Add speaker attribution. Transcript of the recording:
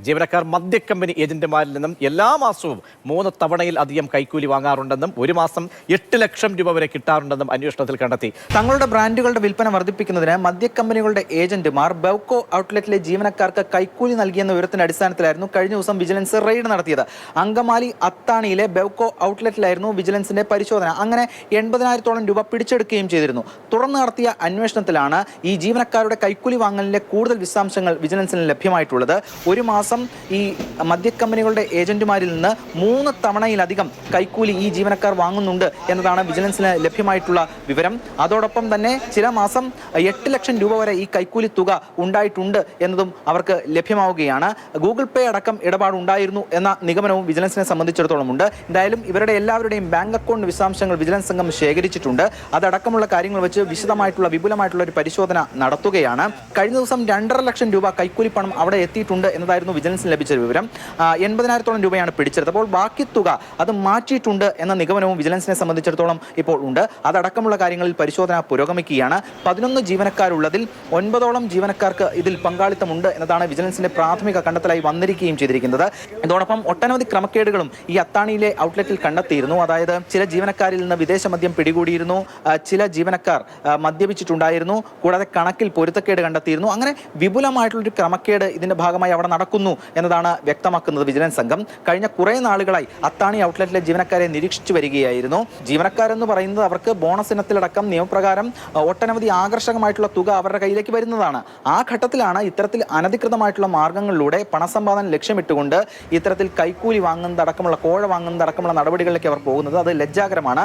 Speaker 1: ജീവനക്കാർ മദ്യക്കമ്പനി ഏജന്റുമാരിൽ നിന്നും എല്ലാ മാസവും 3 തവണയിൽ അധികം കൈക്കൂലി വാങ്ങാറുണ്ടെന്നും ഒരു മാസം 8 ലക്ഷം രൂപ വരെ കിട്ടാറുണ്ടെന്നും അന്വേഷണത്തിൽ കണ്ടെത്തി.
Speaker 2: തങ്ങളുടെ ബ്രാൻഡുകളുടെ വിൽപ്പന വർദ്ധിപ്പിക്കുന്നതിന് മദ്യക്കമ്പനികളുടെ ഏജന്റുമാർ ബെവ്കോ ഔട്ട്ലെറ്റിലെ ജീവനക്കാർക്ക് കൈക്കൂലി നൽകിയെന്ന വിവരത്തിന്റെ അടിസ്ഥാനത്തിലായിരുന്നു കഴിഞ്ഞ ദിവസം വിജിലൻസ് റെയ്ഡ് നടത്തിയത്. അങ്കമാലി അത്താണിയിലെ ബെവ്കോ ഔട്ട്ലെറ്റിലായിരുന്നു വിജിലൻസിന്റെ പരിശോധന. അങ്ങനെ 80,000-ഓളം രൂപ പിടിച്ചെടുക്കുകയും ചെയ്തിരുന്നു. തുടർന്ന് നടത്തിയ അന്വേഷണത്തിലാണ് ഈ ജീവനക്കാരുടെ കൈക്കൂലി വാങ്ങലിലെ കൂടുതൽ വിശദാംശങ്ങൾ വിജിലൻസിന് ലഭ്യമായിട്ടുള്ളത്. ഒരു മാസം ഈ മദ്യക്കമ്പനികളുടെ ഏജന്റുമാരിൽ നിന്ന് 3 തവണയിലധികം കൈക്കൂലി ഈ ജീവനക്കാർ വാങ്ങുന്നുണ്ട് എന്നതാണ് വിജിലൻസിന് ലഭ്യമായിട്ടുള്ള വിവരം. അതോടൊപ്പം തന്നെ ചില മാസം 8 ലക്ഷം രൂപ വരെ ഈ കൈക്കൂലി തുക ഉണ്ടായിട്ടുണ്ട് എന്നതും അവർക്ക് ലഭ്യമാവുകയാണ്. ഗൂഗിൾ പേ അടക്കം ഇടപാടുണ്ടായിരുന്നു എന്ന നിഗമനവും വിജിലൻസിനെ സംബന്ധിച്ചിടത്തോളം ഉണ്ട്. എന്തായാലും ഇവരുടെ എല്ലാവരുടെയും ബാങ്ക് അക്കൗണ്ട് വിശദാംശങ്ങൾ വിജിലൻസ് സംഘം ശേഖരിച്ചിട്ടുണ്ട്. അതടക്കമുള്ള കാര്യങ്ങൾ വെച്ച് വിശദമായിട്ടുള്ള വിപുലമായിട്ടുള്ള ഒരു പരിശോധന നടത്തുകയാണ്. കഴിഞ്ഞ ദിവസം 2.5 ലക്ഷം രൂപ കൈക്കൂലി പണം അവിടെ എത്തിയിട്ടുണ്ട് എന്നതായിരുന്നു വിജിലൻസിന് ലഭിച്ച വിവരം. 80,000-ഓളം രൂപയാണ് പിടിച്ചെടുത്തത്. അപ്പോൾ ബാക്കി തുക അത് മാറ്റിയിട്ടുണ്ട് എന്ന നിഗമനവും വിജിലൻസിനെ സംബന്ധിച്ചിടത്തോളം ഇപ്പോൾ ഉണ്ട്. അതടക്കമുള്ള കാര്യങ്ങളിൽ പരിശോധന പുരോഗമിക്കുകയാണ്. 11 ജീവനക്കാരുള്ളതിൽ 9ഓളം ജീവനക്കാർക്ക് ഇതിൽ പങ്കാളിത്തമുണ്ട് എന്നതാണ് വിജിലൻസിന്റെ പ്രാഥമിക കണ്ടെത്തലായി വന്നിരിക്കുകയും ചെയ്തിരിക്കുന്നത്. ഇതോടൊപ്പം ഒട്ടനവധി ക്രമക്കേടുകളും ഈ അത്താണിയിലെ ഔട്ട്ലെറ്റിൽ കണ്ടെത്തിയിരുന്നു. അതായത് ചില ജീവനക്കാരിൽ നിന്ന് വിദേശ മദ്യം പിടികൂടിയിരുന്നു, ചില ജീവനക്കാർ മദ്യപിച്ചിട്ടുണ്ടായിരുന്നു, കൂടാതെ കണക്കിൽ പൊരുത്തക്കേട് കണ്ടെത്തിയിരുന്നു. അങ്ങനെ വിപുലമായിട്ടുള്ളൊരു ക്രമക്കേട് ഇതിന്റെ ഭാഗമായി അവിടെ നടക്കുന്നു എന്നതാണ് വ്യക്തമാക്കുന്നത് വിജിലൻസ് സംഘം. കഴിഞ്ഞ കുറേ നാളുകളായി അത്താണി ഔട്ട്ലെറ്റിലെ ജീവനക്കാരെ നിരീക്ഷിച്ചു വരികയായിരുന്നു. ജീവനക്കാരെന്ന് പറയുന്നത് അവർക്ക് ബോണസ് ഇനത്തിലടക്കം നിയമപ്രകാരം ഒട്ടനവധി ആകർഷകമായിട്ടുള്ള തുക അവരുടെ കയ്യിലേക്ക് വരുന്നതാണ്. ആ ഘട്ടത്തിലാണ് ഇത്തരത്തിൽ അനധികൃതമായിട്ടുള്ള മാർഗങ്ങളിലൂടെ പണസമ്പാദനം ലക്ഷ്യമിട്ടുകൊണ്ട് ഇത്തരത്തിൽ കൈക്കൂലി വാങ്ങുന്നതടക്കമുള്ള കോഴ വാങ്ങുന്നതടക്കമുള്ള നടപടികളിലേക്ക് അവർ പോകുന്നത്. അത് ലജ്ജാകരമാണ്.